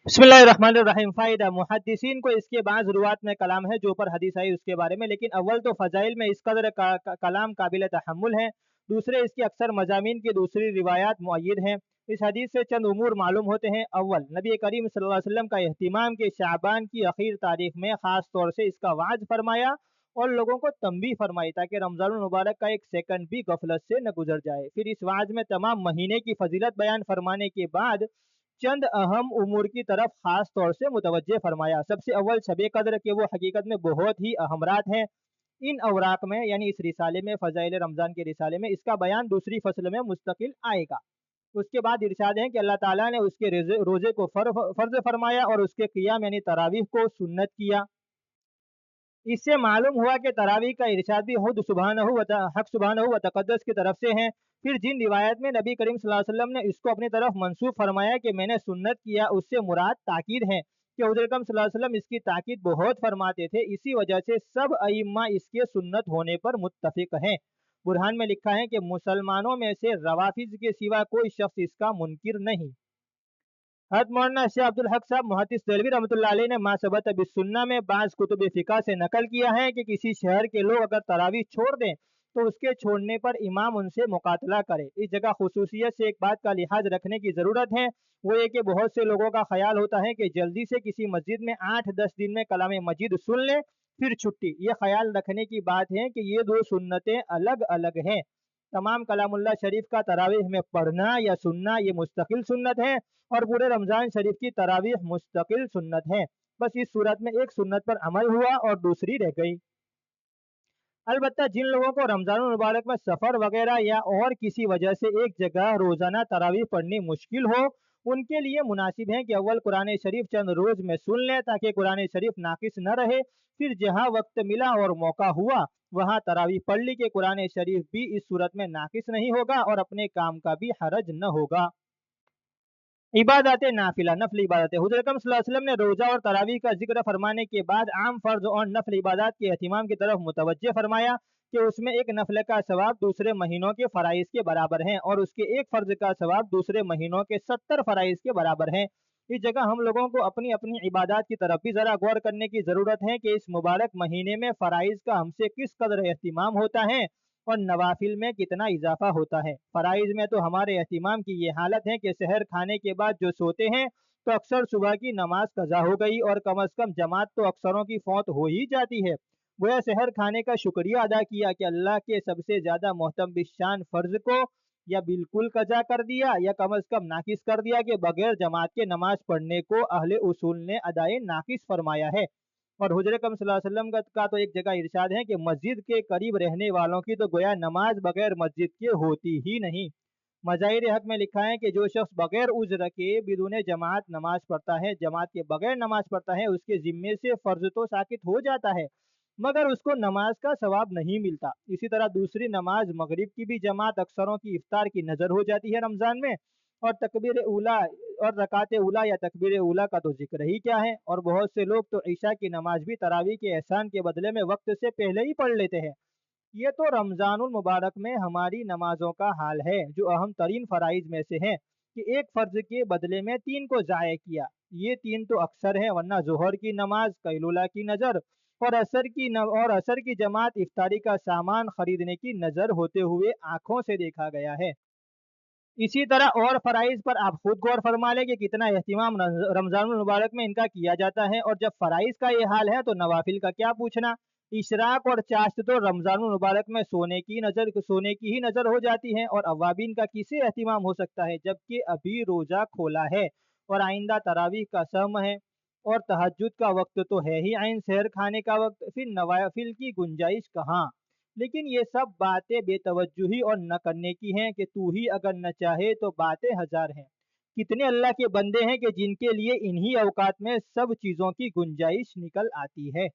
बिस्मिल्लाहिर्रहमानिर्रहीम। फ़ायदा मुहद्दिसीन को इसके बाद ज़रूरत में कलाम है जो ऊपर हदीस आई उसके बारे में, लेकिन अव्वल तो फ़ज़ाइल में इस कदर कलाम काबिल तहम्मुल है। दूसरे इसके अक्सर मज़ामीन की दूसरी रिवायात मुअय्यद हैं। इस हदीस से चंद उमूर मालूम होते हैं। अव्वल, नबी करीम सल्लल्लाहु अलैहि वसल्लम का एहतिमाम के शाबान की आखिर तारीख में ख़ास तौर से इसका वाज फरमाया और लोगों को तंबीह फरमाई ताकि रमज़ानुल मुबारक का एक सेकंड भी गफलत से न गुजर जाए। फिर इस वाज में तमाम महीने की फजीलत बयान फरमाने के बाद चंद अहम उमूर की तरफ खास तौर से मुतवज्जे फरमाया। सबसे अव्वल शबे कद्र के वो हकीकत में बहुत ही अहम रात हैं। इन अवराक में यानी इस रिसाले में, फ़ज़ाइल रमज़ान के रिसाले में, इसका बयान दूसरी फसल में मुस्तकिल आएगा। उसके बाद इरशाद है कि अल्लाह ताला ने उसके रोज़े को फ़र्ज फरमाया और उसके क़ियाम यानी तरावीह को सुन्नत किया। इससे मालूम हुआ कि तरावी का इरशाद भी हक सुबहानहू व तक़द्दस की तरफ से है। फिर जिन रिवायत में नबी करीम सल्लल्लाहु अलैहि वसल्लम ने इसको अपनी तरफ मंसूब फरमाया कि मैंने सुन्नत किया, उससे मुराद ताकीद है कि हुज़ूर अकरम सल्लल्लाहु अलैहि वसल्लम इसकी ताकीद बहुत फरमाते थे। इसी वजह से सब अइम्मा इसके सुन्नत होने पर मुत्तफ़िक़ हैं। बुरहान में लिखा है कि मुसलमानों में से रवाफिज़ के सिवा कोई शख्स इसका मुनकिर नहीं। हज़रत मौलाना शेख अब्दुल हक साहब मुहद्दिस देलवी रहमतुल्लाह अलैह ने मा सबत बिस्सुन्ना में बाज़ कुतुब फ़िक़ह से नकल किया है कि किसी शहर के लोग अगर तरावी छोड़ दें तो उसके छोड़ने पर इमाम उनसे मुकातला करे। इस जगह खुसूसियत से एक बात का लिहाज रखने की ज़रूरत है, वो ये कि बहुत से लोगों का ख्याल होता है कि जल्दी से किसी मस्जिद में 8-10 दिन में कलाम मजीद सुन लें फिर छुट्टी। ये ख्याल रखने की बात है कि ये दो सुन्नतें अलग अलग हैं। तमाम कलामुल्लाह शरीफ का तरावीह में पढ़ना या सुनना ये मुस्तकिल सुन्नत है और पूरे रमज़ान शरीफ की तरावीह मुस्तकिल सुन्नत है। बस इस सूरत में एक सुन्नत पर अमल हुआ और दूसरी रह गई। अलबत्ता जिन लोगों को रमज़ानुल मुबारक में सफ़र वगैरह या और किसी वजह से एक जगह रोज़ाना तरावीह पढ़नी मुश्किल हो, उनके लिए मुनासिब है कि अव्वल कुरान शरीफ चंद रोज़ में सुन लें ताकि कुरान शरीफ नाकिस न रहे। फिर जहाँ वक्त मिला और मौका हुआ वहाँ तरावीह पढ़ ली कि कुरान शरीफ भी इस सूरत में नाकिस नहीं होगा और अपने काम का भी हरज न होगा। इबादत नाफिला, नफल इबादतें। हुज़ूर अकरम सल्लल्लाहु अलैहि वसल्लम ने रोज़ा और तरावी का जिक्र फरमाने के बाद आम फ़र्ज और नफल इबादत के एहतिमाम की तरफ मुतवज्जे फरमाया कि उसमें एक नफल का सवाब दूसरे महीनों के फ़राइज़ के बराबर हैं और उसके एक फ़र्ज का सवाब दूसरे महीनों के 70 फ़राइज़ के बराबर हैं। इस जगह हम लोगों को अपनी अपनी इबादत की तरफ भी ज़रा गौर करने की ज़रूरत है कि इस मुबारक महीने में फ़राइज़ का हमसे किस कदर एहतिमाम होता है और नवाफिल में कितना इजाफा होता है। फ़राइज़ में तो हमारे एहतिमाम की ये हालत है कि सहर खाने के बाद जो सोते हैं तो अक्सर सुबह की नमाज कज़ा हो गई और कम अज़ कम जमात तो अक्सरों की फौत हो ही जाती है। गोया सहर खाने का शुक्रिया अदा किया कि अल्लाह के सबसे ज़्यादा मोहतम बिशान फ़र्ज को या बिल्कुल कज़ा कर दिया या कम अज़ कम नाकिस कर दिया कि बगैर जमात के नमाज पढ़ने को अहले उसूल ने अदाए नाकिस फरमाया है। और हुज़ूर अकरम सल्लल्लाहु अलैहि वसल्लम का तो एक जगह इरशाद है कि मस्जिद के करीब रहने वालों की तो गोया नमाज बगैर मस्जिद के होती ही नहीं। मज़ाहिर हक में लिखा है कि जो शख्स बगैर उज़्र के बिदून जमात नमाज पढ़ता है, जमात के बगैर नमाज पढ़ता है, उसके ज़िम्मे से फ़र्ज तो साकित हो जाता है मगर उसको नमाज का सवाब नहीं मिलता। इसी तरह दूसरी नमाज मगरिब की भी जमात अक्सरों की इफ्तार की नज़र हो जाती है रमज़ान में और तकबीर उला और रकात उला या तकबीर उला का तो जिक्र ही क्या है। और बहुत से लोग तो ईशा की नमाज भी तरावी के एहसान के बदले में वक्त से पहले ही पढ़ लेते हैं। ये तो रमज़ानुल मुबारक में हमारी नमाजों का हाल है जो अहम तरीन फ़राइज़ में से है कि एक फ़र्ज के बदले में 3 को ज़ाय किया। ये 3 तो अक्सर है, वरना ज़ोहर की नमाज, कैलुला की नज़र और असर की जमात इफ्तारी का सामान खरीदने की नज़र होते हुए आँखों से देखा गया है। इसी तरह और फ़राइज़ पर आप खुद गौर फरमा लें कि कितना एहतिमाम रमज़ानुल मुबारक में इनका किया जाता है और जब फ़राइज़ का ये हाल है तो नवाफिल का क्या पूछना। इशराक और चाश्त तो रमज़ानुल मुबारक में सोने की ही नज़र हो जाती है और अवाबीन का किसे एहतिमाम हो सकता है जबकि अभी रोज़ा खोला है और आइंदा तरावीह का सहम है और तहज्जुद का वक्त तो है ही, आइन सहर खाने का वक्त, फिर नवाफिल की गुंजाइश कहाँ। लेकिन ये सब बातें बेतवज्जुही और न करने की हैं कि तू ही अगर न चाहे तो बातें हजार हैं। कितने अल्लाह के बंदे हैं कि जिनके लिए इन्हीं औकात में सब चीज़ों की गुंजाइश निकल आती है।